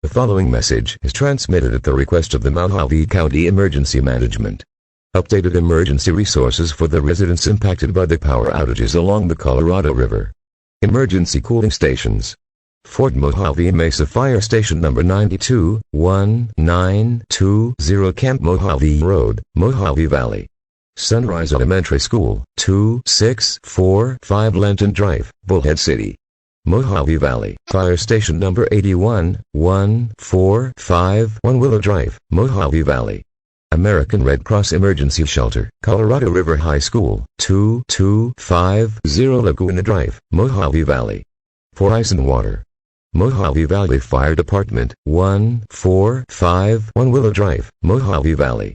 The following message is transmitted at the request of the Mojave County Emergency Management. Updated emergency resources for the residents impacted by the power outages along the Colorado River. Emergency cooling stations. Fort Mojave Mesa Fire Station number 92, 1920 Camp Mojave Road, Mojave Valley. Sunrise Elementary School, 2645 Landon Drive, Bullhead City, Mojave Valley. Fire Station number 81, 1451 Willow Drive, Mojave Valley. American Red Cross Emergency Shelter, Colorado River High School, 2250 Laguna Drive, Mojave Valley. For ice and water. Mojave Valley Fire Department, 1451 Willow Drive, Mojave Valley.